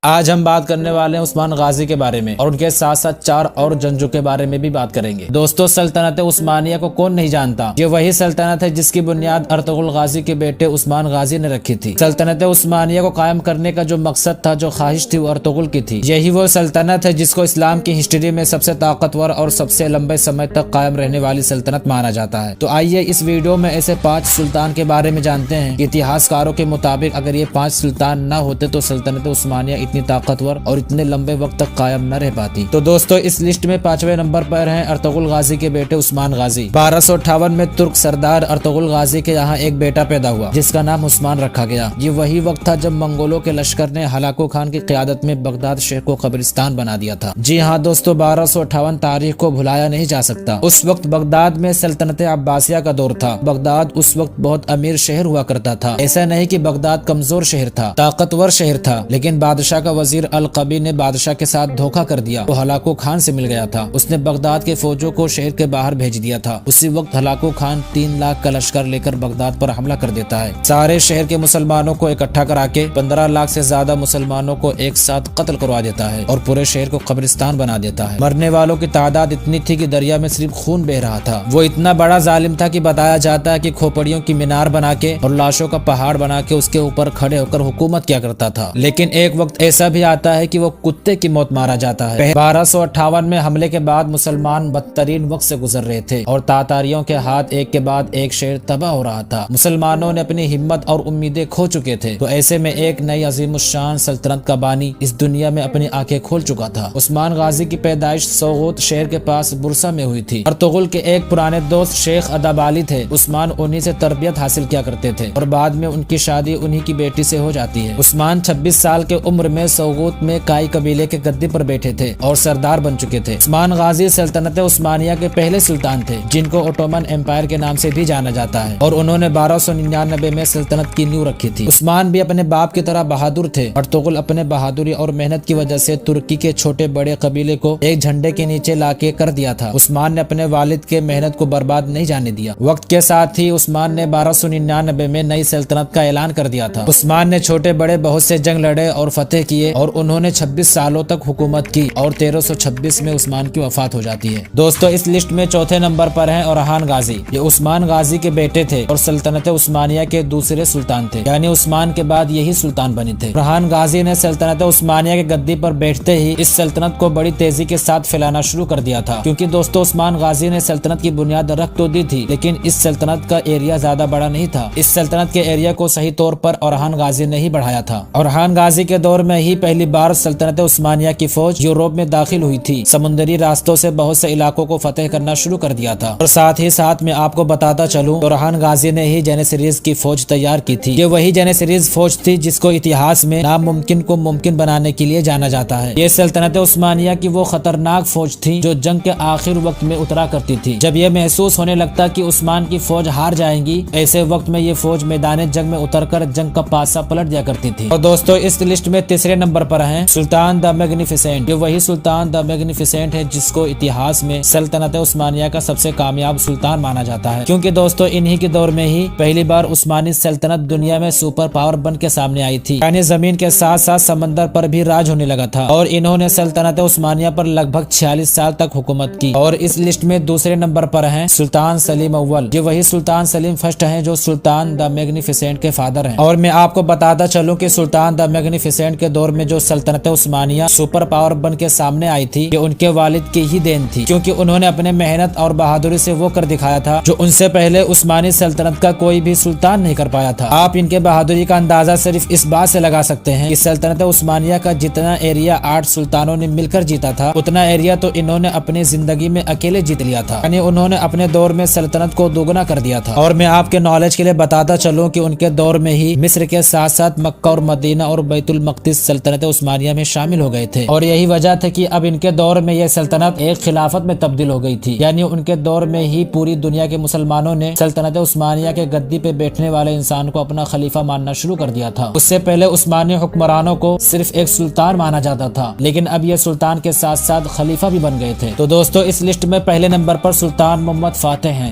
آج ہم بات کرنے والے ہیں عثمان غازی کے بارے میں اور ان کے ساتھ ساتھ 4 اور جنگجو کے بارے میں بھی بات کریں گے۔ دوستو، سلطنت عثمانیہ کو کون نہیں جانتا؟ یہ وہی سلطنت ہے جس کی بنیاد ارطغرل غازی کے بیٹے عثمان غازی نے رکھی تھی۔ سلطنت عثمانیہ کو قائم کرنے کا جو مقصد تھا، جو خواہش تھی، وہ ارطغرل کی تھی۔ یہی وہ سلطنت ہے جس کو اسلام کی ہسٹری میں سب سے طاقتور اور سب سے لمبے سمے تک قائم رہنے والی سلطنت مانا جاتا ہے۔ تو آئیے اس ویڈیو میں ایسے 5 سلطان کے بارے میں جانتے ہیں کہ اتہاس کاروں کے مطابق اگر یہ 5 سلطان نہ ہوتے تو سلطنت عثمانیہ اتنی طاقتور اور اتنے لمبے وقت تک قائم نہ رہ پاتی۔ تو دوستو، اس لسٹ میں 5ویں نمبر پر ہیں ارطغرل غازی کے بیٹے عثمان غازی۔ 1258 میں ترک سردار ارطغرل غازی کے یہاں ایک بیٹا پیدا ہوا جس کا نام عثمان رکھا گیا۔ یہ وہی وقت تھا جب منگولوں کے لشکر نے ہلاکو خان کی قیادت میں بغداد شہر کو قبرستان بنا دیا تھا۔ جی ہاں دوستو، 1258 تاریخ کو بھلایا نہیں جا سکتا۔ اس وقت بغداد میں سلطنت عباسیہ کا دور تھا۔ بغداد اس وقت بہت امیر شہر ہوا کرتا تھا۔ ایسا نہیں کہ بغداد کمزور شہر تھا، طاقتور شہر تھا، لیکن بادشاہ کا وزیر القبی نے بادشاہ کے ساتھ دھوکہ کر دیا۔ وہ ہلاکو خان سے مل گیا تھا۔ اس نے بغداد کے فوجوں کو شہر کے باہر بھیج دیا تھا۔ اسی وقت ہلاکو خان 3 لاکھ کا لشکر لے کر بغداد پر حملہ کر دیتا ہے۔ سارے شہر کے مسلمانوں کو اکٹھا کرا کے 15 لاکھ سے زیادہ مسلمانوں کو ایک ساتھ قتل کروا دیتا ہے اور پورے شہر کو قبرستان بنا دیتا ہے۔ مرنے والوں کی تعداد اتنی تھی کہ دریا میں صرف خون بہ رہا تھا۔ وہ اتنا بڑا ظالم تھا کہ بتایا جاتا ہے کہ کھوپڑیوں کی مینار بنا کے اور لاشوں کا پہاڑ بنا کے اس کے اوپر کھڑے ہو کر حکومت کیا کرتا تھا۔ لیکن ایک وقت ایسا بھی آتا ہے کہ وہ کتے کی موت مارا جاتا ہے۔ 1258 میں حملے کے بعد مسلمان بدترین وقت سے گزر رہے تھے اور تاتاریوں کے ہاتھ ایک کے بعد ایک شہر تباہ ہو رہا تھا۔ مسلمانوں نے اپنی ہمت اور امیدیں کھو چکے تھے، تو ایسے میں ایک نئی عظیم الشان سلطنت کا بانی اس دنیا میں اپنی آنکھیں کھول چکا تھا۔ عثمان غازی کی پیدائش سوغوت شہر کے پاس برسا میں ہوئی تھی۔ ارطغرل کے ایک پرانے دوست شیخ ادابالی تھے۔ عثمان انہی سے تربیت حاصل کیا کرتے تھے اور بعد میں ان کی شادی انہی کی بیٹی سے ہو جاتی ہے۔ عثمان 26 سال کے عمر میں سوغوت میں کائی قبیلے کے گدے پر بیٹھے تھے اور سردار بن چکے تھے۔ عثمان غازی سلطنت عثمانیہ کے پہلے سلطان تھے جن کو اوٹومن امپائر کے نام سے بھی جانا جاتا ہے، اور انہوں نے 1299 میں سلطنت کی نیو رکھی تھی۔ عثمان بھی اپنے باپ کی طرح بہادر تھے۔ ارطغرل اپنے بہادری اور محنت کی وجہ سے ترکی کے چھوٹے بڑے قبیلے کو ایک جھنڈے کے نیچے لا کے کر دیا تھا۔ عثمان نے اپنے والد کے محنت کو برباد نہیں جانے دیا۔ وقت کے ساتھ ہی عثمان نے 1299 میں نئی سلطنت کا اعلان کر دیا تھا۔ عثمان نے چھوٹے بڑے بہت سے جنگ لڑے اور فتح کیے اور انہوں نے 26 سالوں تک حکومت کی اور 1326 میں عثمان کی وفات ہو جاتی ہے۔ دوستو، اس لسٹ میں 4تھے نمبر پر ہیں اورحان غازی۔ یہ عثمان غازی کے بیٹے تھے اور سلطنت عثمانیہ کے دوسرے سلطان تھے، یعنی عثمان کے بعد یہی سلطان بنے تھے۔ اورحان غازی نے سلطنت عثمانیہ کے گدی پر بیٹھتے ہی اس سلطنت کو بڑی تیزی کے ساتھ پھیلانا شروع کر دیا تھا، کیونکہ دوستو عثمان غازی نے سلطنت کی بنیاد رکھ تو دی تھی، لیکن اس سلطنت کا ایریا زیادہ بڑا نہیں تھا۔ اس سلطنت کے ایریا کو صحیح طور پر اورحان غازی نے ہی بڑھایا تھا۔ اورحان غازی کے دور میں ہی پہلی بار سلطنت عثمانیہ کی فوج یوروپ میں داخل ہوئی تھی، سمندری راستوں سے بہت سے علاقوں کو فتح کرنا شروع کر دیا تھا۔ اور ساتھ ہی ساتھ میں آپ کو بتاتا چلوں، اورحان غازی نے ہی جینیسریز کی فوج تیار کی تھی۔ یہ وہی جینیسریز فوج تھی جس کو اتہاس میں ناممکن کو ممکن بنانے کے لیے جانا جاتا ہے۔ یہ سلطنت عثمانیہ کی وہ خطرناک فوج تھی جو جنگ کے آخر وقت میں اترا کرتی تھی۔ جب یہ محسوس ہونے لگتا کہ عثمان کی فوج ہار جائیں گی، ایسے وقت میں یہ فوج میدان جنگ میں اتر کر جنگ کا پاسا پلٹ دیا کرتی تھی۔ اور دوستو، اس لسٹ میں تیسرے نمبر پر ہیں سلطان دا میگنیفیسنٹ۔ یہ وہی سلطان دا میگنیفیسنٹ ہے جس کو اتہاس میں سلطنت عثمانیہ کا سب سے کامیاب سلطان مانا جاتا ہے، کیونکہ دوستو انہی کے دور میں ہی پہلی بار عثمانی سلطنت دنیا میں سپر پاور بن کے سامنے آئی تھی، یعنی زمین کے ساتھ ساتھ سمندر پر بھی راج ہونے لگا تھا، اور انہوں نے سلطنت عثمانیہ پر لگ بھگ 46 سال تک حکومت کی۔ اور اس لسٹ میں دوسرے نمبر پر ہیں سلطان سلیم اول۔ یہ وہی سلطان سلیم فرسٹ ہیں جو سلطان دا میگنیفیسنٹ کے فادر ہیں۔ اور میں آپ کو بتاتا چلوں کہ سلطان دا میگنیفیسنٹ کے دور میں جو سلطنت عثمانیہ سپر پاور بن کے سامنے آئی تھی، یہ ان کے والد کی ہی دین تھی، کیونکہ انہوں نے اپنے محنت اور بہادری سے وہ کر دکھایا تھا جو ان سے پہلے عثمانی سلطنت کا کوئی بھی سلطان نہیں کر پایا تھا۔ آپ ان کے بہادری کا اندازہ صرف اس بات سے لگا سکتے ہیں کہ سلطنت عثمانیہ کا جتنا ایریا 8 سلطانوں نے مل کر جیتا تھا، اتنا ایریا تو انہوں نے اپنی زندگی میں اکیلے جیت لیا تھا، یعنی انہوں نے اپنے دور میں سلطنت کو دوگنا کر دیا تھا۔ اور میں آپ کے نالج کے لیے بتاتا چلوں کہ ان کے دور میں ہی مصر کے ساتھ ساتھ مکہ اور مدینہ اور بیت المقدس سلطنت عثمانیہ میں شامل ہو گئے تھے، اور یہی وجہ تھی کہ اب ان کے دور میں یہ سلطنت ایک خلافت میں تبدیل ہو گئی تھی، یعنی ان کے دور میں ہی پوری دنیا کے مسلمانوں نے سلطنت عثمانیہ کے گدی پہ بیٹھنے والے انسان کو اپنا خلیفہ ماننا شروع کر دیا تھا۔ اس سے پہلے عثمانی حکمرانوں کو صرف ایک سلطان مانا جاتا تھا، لیکن اب یہ سلطان کے ساتھ ساتھ خلیفہ بھی بن گئے تھے۔ تو دوستو، اس لسٹ میں پہلے نمبر پر سلطان محمد فاتح ہیں۔